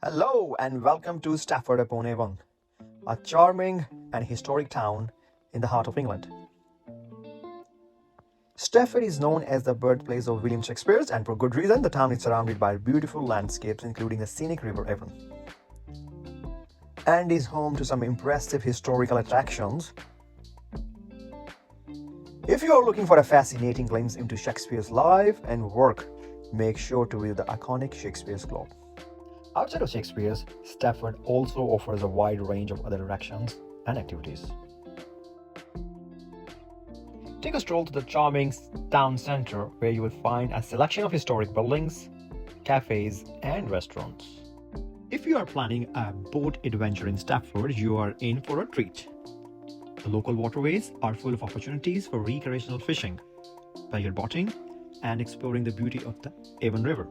Hello and welcome to Stafford-upon-Avon, a charming and historic town in the heart of England. Stafford is known as the birthplace of William Shakespeare, and for good reason. The town is surrounded by beautiful landscapes, including the scenic River Avon, and is home to some impressive historical attractions. If you are looking for a fascinating glimpse into Shakespeare's life and work, make sure to visit the iconic Shakespeare's Globe. Outside of Shakespeare's, Stafford also offers a wide range of other attractions and activities. Take a stroll to the charming town centre, where you will find a selection of historic buildings, cafes, and restaurants. If you are planning a boat adventure in Stafford, you are in for a treat. The local waterways are full of opportunities for recreational fishing, pleasure boating, and exploring the beauty of the Avon River.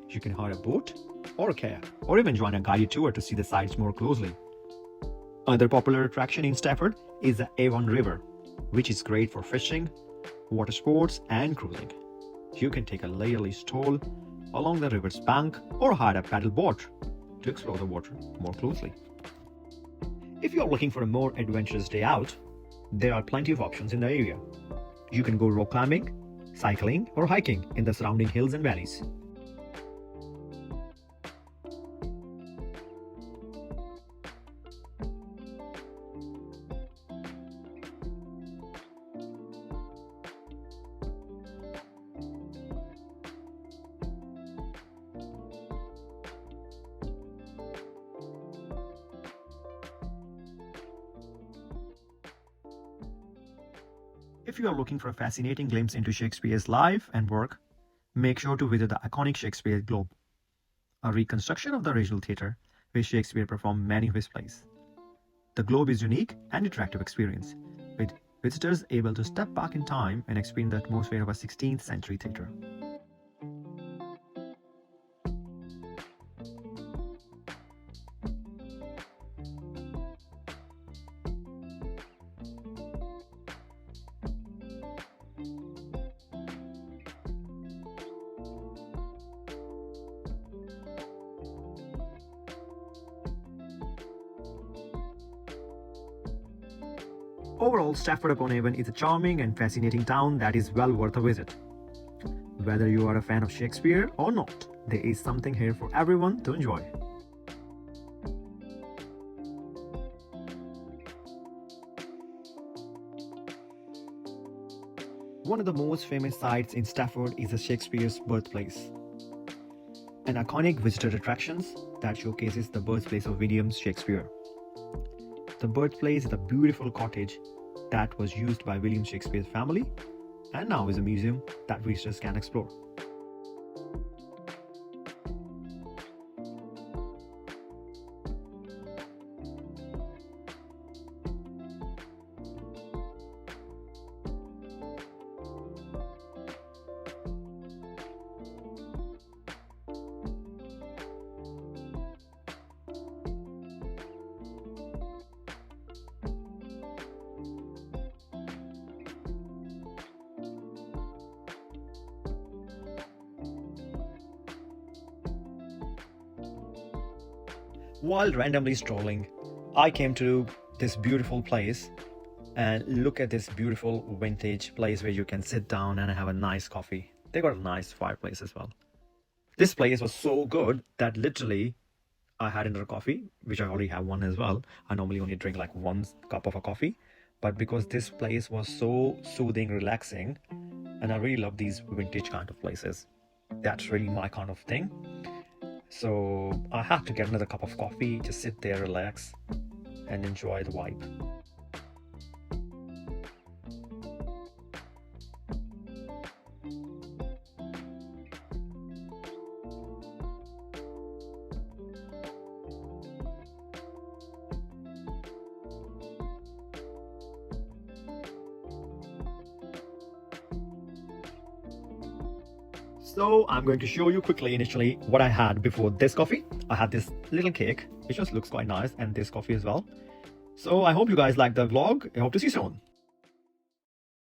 You can hire a boat or a kayak, or even join a guided tour to see the sights more closely. Another popular attraction in Stafford is the Avon River, which is great for fishing, water sports, and cruising. You can take a leisurely stroll along the river's bank or hire a paddle boat to explore the water more closely. If you are looking for a more adventurous day out, there are plenty of options in the area. You can go rock climbing, cycling, or hiking in the surrounding hills and valleys. If you are looking for a fascinating glimpse into Shakespeare's life and work, make sure to visit the iconic Shakespeare Globe, a reconstruction of the original theatre where Shakespeare performed many of his plays. The Globe is a unique and interactive experience, with visitors able to step back in time and experience the atmosphere of a 16th century theatre. Overall, Stafford-upon-Avon is a charming and fascinating town that is well worth a visit. Whether you are a fan of Shakespeare or not, there is something here for everyone to enjoy. One of the most famous sites in Stafford is the Shakespeare's birthplace, an iconic visitor attraction that showcases the birthplace of William Shakespeare. The birthplace is a beautiful cottage that was used by William Shakespeare's family and now is a museum that visitors can explore. While randomly strolling, I came to this beautiful place and look at this beautiful vintage place where you can sit down and have a nice coffee. They got a nice fireplace as well. This place was so good that literally I had another coffee, which I already have one as well. I normally only drink like one cup of a coffee, but because this place was so soothing, relaxing, and I really love these vintage kind of places. That's really my kind of thing. So I have to get another cup of coffee, just sit there, relax, and enjoy the vibe. So I'm going to show you quickly initially what I had before this coffee. I had this little cake, which just looks quite nice, and this coffee as well. So I hope you guys like the vlog. I hope to see you soon.